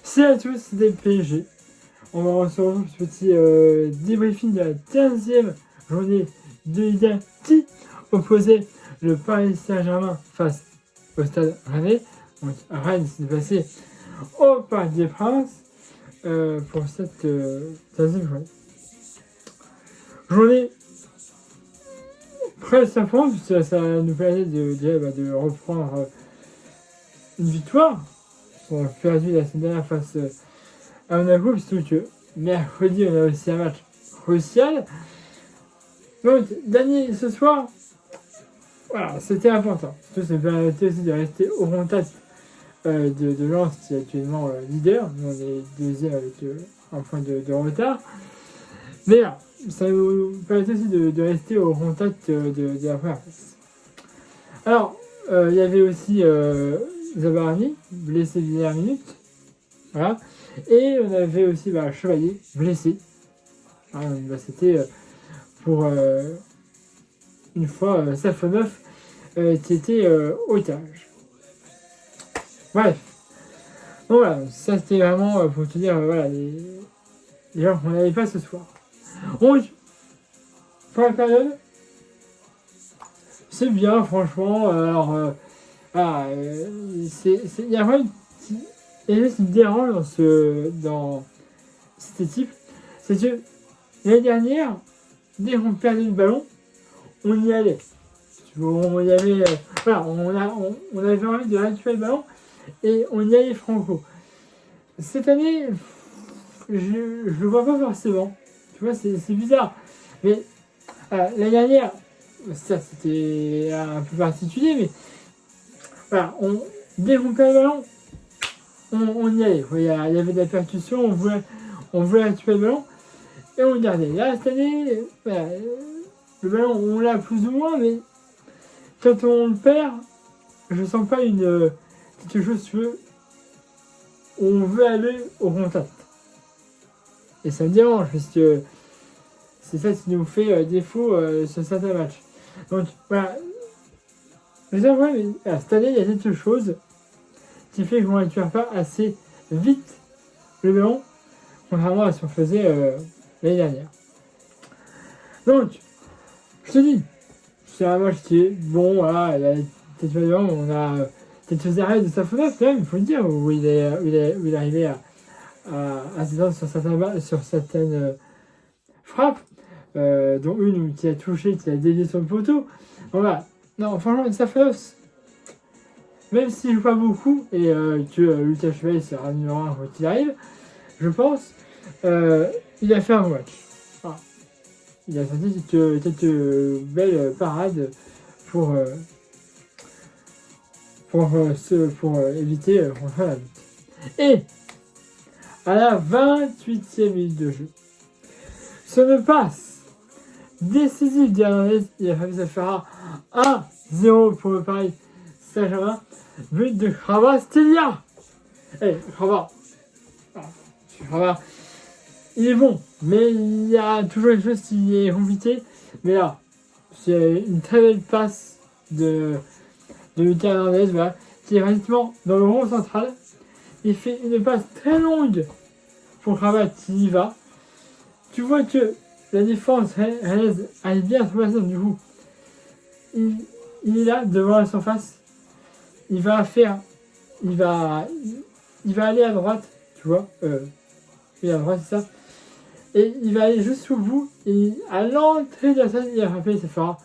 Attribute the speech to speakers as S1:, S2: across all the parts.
S1: Salut à tous, c'était PSG. On va se retrouver pour ce petit débriefing de la 15e journée de Ligue 1 qui opposait le Paris Saint-Germain face au Stade Rennais. Donc Rennes s'est passé au Parc des Princes pour cette 15e journée. Journée très sympa puisque ça nous permet de reprendre une victoire. On a perdu la semaine dernière face à Monaco, surtout que mercredi on a aussi un match crucial. Donc gagner ce soir, voilà, c'était important. Surtout ça nous permettait aussi de rester au contact de Lens qui est actuellement leader. Nous on est deuxième avec un point de retard. Mais là, ça nous permettait aussi de rester au contact de la première place. Alors, il y avait aussi Zabarani, blessé dernière minute. Voilà. Et on avait aussi Chevalier, blessé. Voilà, c'était pour une fois Safonov qui était otage. Bref. Donc voilà, ça c'était vraiment pour te dire voilà, les gens qu'on n'avait pas ce soir. Donc, pour la période, c'est bien franchement. Alors, voilà, il y a vraiment ce qui me dérange dans cette équipe, c'est que l'année dernière, dès qu'on perdait le ballon, on y allait. On y avait, voilà, on avait envie de récupérer le ballon et on y allait franco. Cette année, je le vois pas forcément. Tu vois, c'est bizarre. Mais l'année dernière, ça c'était un peu particulier, mais voilà, dès qu'on perd le ballon, on y allait. Il y avait de la percussion, on voulait récupérer le ballon et on le gardait. Là, cette année, le ballon, on l'a plus ou moins, mais quand on le perd, je sens pas quelque chose, tu veux, on veut aller au contact. Et ça me dérange, parce que c'est ça qui nous fait défaut sur certains matchs. Donc, voilà. Mais cette année, il y a quelque chose qui fait qu'on ne récupère pas assez vite le ballon, contrairement à ce qu'on faisait l'année dernière. Donc, je te dis, c'est un match qui est bon, voilà, on a quelques arrêts de Safonov quand même, il faut le dire, où il est arrivé à s'étendre sur certaines frappes, dont une qui a touché, qui a dévié sur le poteau. Donc, voilà. Non, franchement, Safonov, même s'il joue pas beaucoup et que Lucas Chevalier sera numéro 1 quand il arrive, je pense, il a fait un bon match. Voilà. Il a sorti quelques belles parades pour éviter qu'on soit la lutte. Et à la 28e minute de jeu, sur une passe décisive d'Hernandez, il a fallu ça fera 1-0 pour le Paris Saint-Germain. But de Kvaratskhelia. Kvaratskhelia, il est bon, mais il y a toujours une chose qui est compliquée. Mais là, c'est une très belle passe de Lucas Hernandez, voilà, qui est pratiquement dans le rond central. Il fait une passe très longue pour Kvaratskhelia qui y va. Tu vois que la défense rennaise arrive bien à trouver ça, du coup. Il est là devant la surface. Il va aller à droite, tu vois. Oui, à droite, c'est ça. Et il va aller juste au bout. Et à l'entrée de la salle, il a frappé. Ça fera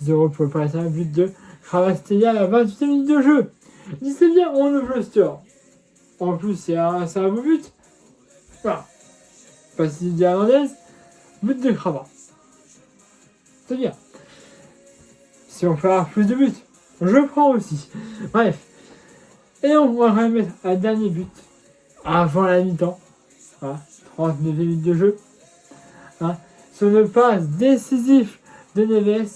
S1: 1-0 pour le Paris Saint-Germain. But de Kvaratskhelia à la 28e minute de jeu. Il dit c'est bien, on ouvre le score. En plus, c'est un beau but. Voilà. Passe de Hernandez. But de Kvaratskhelia. C'est bien. Si on peut avoir plus de buts, je prends aussi. Bref. Et on va remettre un dernier but avant la mi-temps. Voilà. 39 minutes de jeu. Hein. Sur une passe décisive de Neves.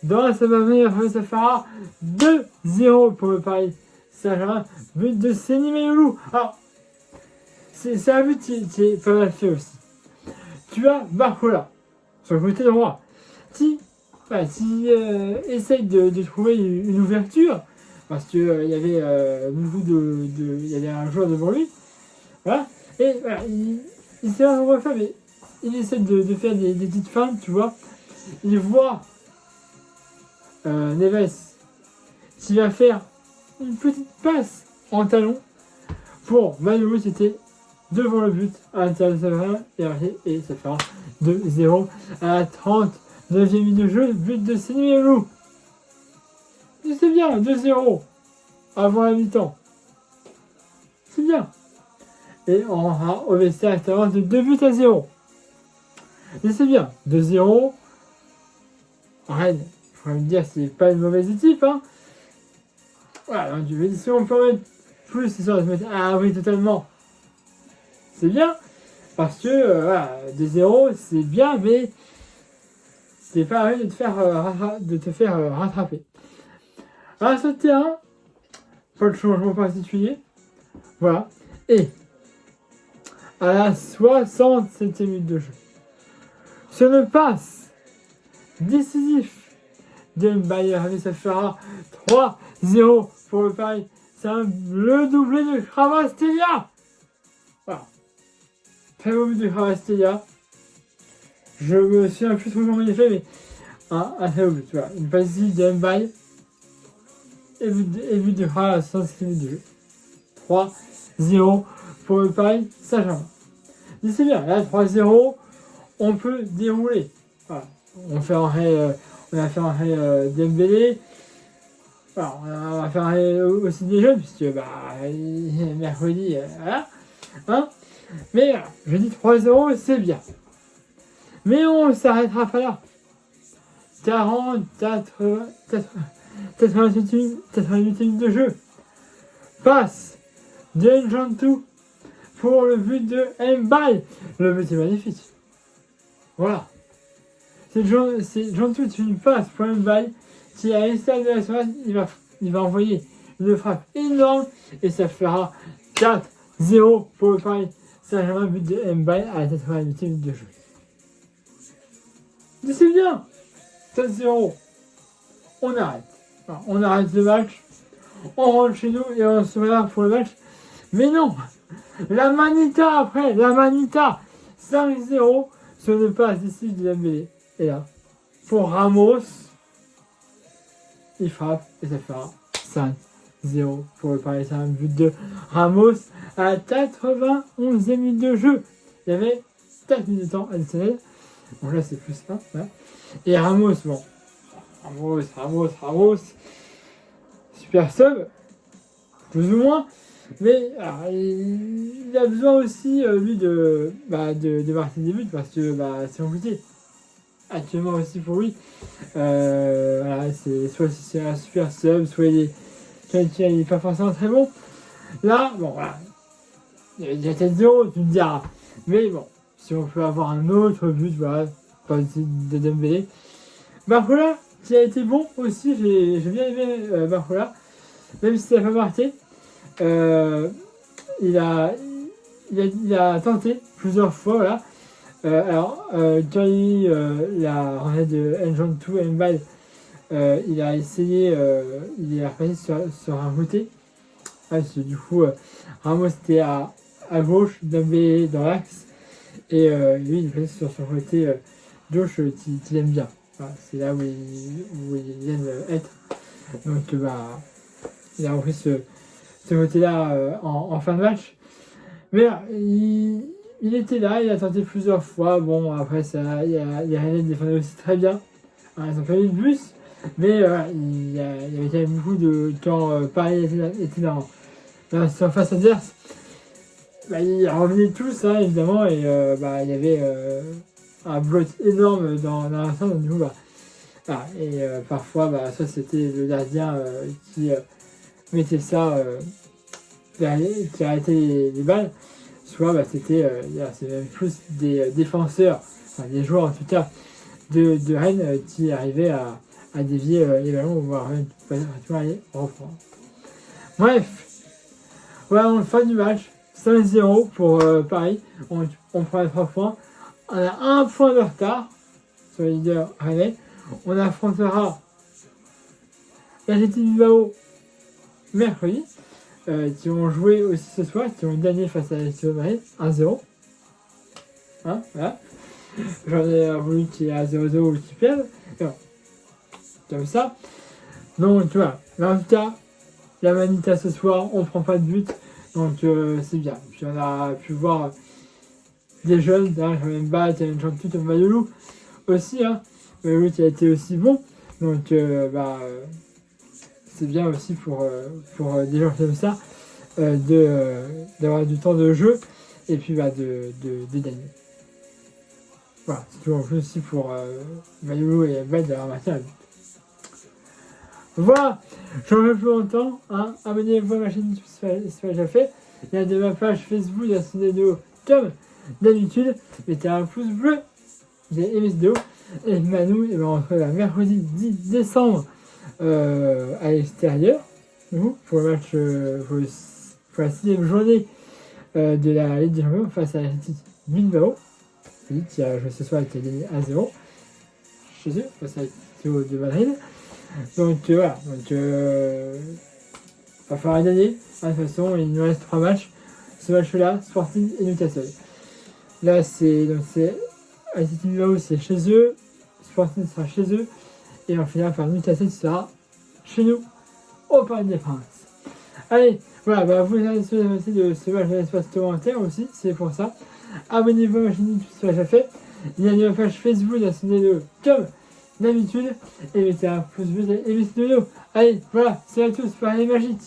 S1: Dans la seconde ça fera 2-0 pour le Paris Saint-Germain. But de Seny Mayolou. Alors, c'est un but qui est pas mal fait aussi. Tu as Barcola sur le côté droit qui essaye de trouver une ouverture parce qu'il y avait il y avait un joueur devant lui Voilà. Et voilà, il sait pas comment faire, mais il essaie de faire des petites feintes, tu vois. Il voit Neves qui va faire une petite passe en talon pour Manu qui était devant le but à l'intérieur de sa main et ça fera 2-0 à la 39e minute de jeu, but de Senyelou. C'est bien, 2-0 avant la mi-temps. C'est bien. Et on aura au vestiaire extérieur de 2-0. Et c'est bien, 2-0. Rennes, il faudrait me dire, c'est pas une mauvaise équipe, hein. Voilà, donc si on peut mettre plus, c'est sûr de se mettre à l'abri totalement. C'est bien, parce que voilà, 2-0, c'est bien, mais c'est pas à de te faire rattraper. À ce terrain, pas de changement particulier. Voilà. Et à la 67e minute de jeu, sur le passe décisif de Mbaye, ça fera 3-0 pour le Paris. C'est le doublé de Kravastelia. Voilà. Très beau but de Kravastelia. Je me souviens plus trop comment il est fait, mais un très beau but. Voilà. Une passe décisive de Mbaye. Et but de Kravastelia, 66 minutes de jeu. 3-0 pour le Paris Saint-Germain. C'est bien, là 3-0, on peut dérouler. Voilà. On a fait arrêt Dembélé. Voilà, on va faire arrêt aussi des jeunes, puisque mercredi, voilà. Hein, mais voilà, je dis 3-0, c'est bien. Mais on ne s'arrêtera pas là. 88 minutes de jeu. Passe de N'Jantou pour le but de Mbaye. Le but est magnifique. Voilà. C'est N'Jantou, c'est une passe pour Mbaye qui, à l'extérieur de la surface, il va envoyer une frappe énorme et ça fera 4-0 pour le Paris Saint-Germain, but de Mbaye à la 88e minute de jeu. Mais c'est bien. 4-0. On arrête. Voilà, on arrête le match. On rentre chez nous et on se prépare pour le match. Mais non. La Manita après. La Manita. 5-0 sur le passe décisif de Dembélé. Et là, pour Ramos, il frappe et ça fera 5-0 pour le Paris Saint-Germain. But de Ramos à 91e minute de jeu. Il y avait 4 minutes de temps additionnel. Bon là c'est plus ça. Ouais. Et Ramos, bon. Ramos. Super sub. Plus ou moins. Mais alors, il a besoin aussi, lui, de marquer des buts parce que c'est compliqué. Actuellement aussi pour lui. Voilà, soit c'est un super sub, soit il est pas forcément très bon. Là, bon, voilà. Il y a déjà 4-0, tu me diras. Mais bon, si on peut avoir un autre but, voilà, pas de Dembélé. Barcola, qui a été bon aussi, j'ai bien aimé Barcola. Même si ça n'a pas marqué. Il a tenté plusieurs fois, voilà. Quand il y a eu la rentrée de N'Jantou et Mbaye, il a essayé, il est repassé sur un côté. Du coup, Ramos était à gauche, Dembélé dans l'axe, et lui il est passé sur son côté gauche qu'il aime bien. Voilà, c'est là où il aime être. Donc il a repris ce côté-là en fin de match. Mais il était là, il a tenté plusieurs fois. Bon, après, les Rennais défendaient aussi très bien. Ils ont pas eu de bus, mais il y avait quand même beaucoup de. Quand Paris était dans la surface adverse, ils revenaient tous, hein, évidemment, et il y avait un bloc énorme dans l'instant. Donc, du coup, parfois, soit c'était le gardien qui mettait ça, qui arrêtait les balles, soit c'était c'est même plus des défenseurs, enfin des joueurs en tout cas de Rennes qui arrivaient à dévier les ballons ou voir pratiquement aller reprendre. Bref, voilà, on fin du match, 5-0 pour Paris, on prend les 3 points, on a 1 point de retard sur le leader Rennais, on affrontera l'Athletic Bilbao mercredi. qui ont joué aussi ce soir, qui ont gagné face à l'Atlético de Madrid 1-0. Hein, voilà. J'en ai voulu qu'il y ait un 0-0 ou qu'il perde. Non. Comme ça. Donc, tu vois. Mais en tout cas, la Manita ce soir, on prend pas de but. Donc, c'est bien. Puis, on a pu voir des jeunes. Hein, quand même battre, il y a une chante comme Mayolou aussi. Hein. Mayolou qui a été aussi bon. Donc, c'est bien aussi pour des gens comme ça d'avoir du temps de jeu et puis de gagner. Voilà, c'est toujours plus aussi pour Mayolo et Bed d'avoir marqué un but. Voilà, j'en veux plus longtemps. Hein. Abonnez-vous à ma chaîne YouTube si ce n'est déjà fait. Il y a de ma page Facebook de la chaîne vidéo comme d'habitude. Mettez un pouce bleu, j'ai aimé cette vidéo. Et Manu, et ben on se retrouve mercredi 10 décembre à l'extérieur. Pour le match, pour la 6e journée de la Ligue des Champions face à l'Athletic Bilbao. Qui a joué ce soir, qui a gagné 1-0 chez eux, face à l'Atlético de Madrid. Donc voilà, va falloir gagner. De toute façon, il nous reste 3 matchs. Ce match-là, Sporting et Newcastle. Là, c'est Athletic Bilbao, c'est chez eux. Sporting sera chez eux. Et en finale, par Newcastle sera chez nous, au Parc des Princes. Allez, voilà, vous avez de ce match de l'espace commentaire aussi, c'est pour ça. Abonnez-vous à ma chaîne YouTube si ce n'est déjà fait. Il y a une page Facebook de la chaîne vidéo comme d'habitude. Et mettez un pouce bleu et mettez de vidéo. Allez, voilà, c'est à tous, c'est magique.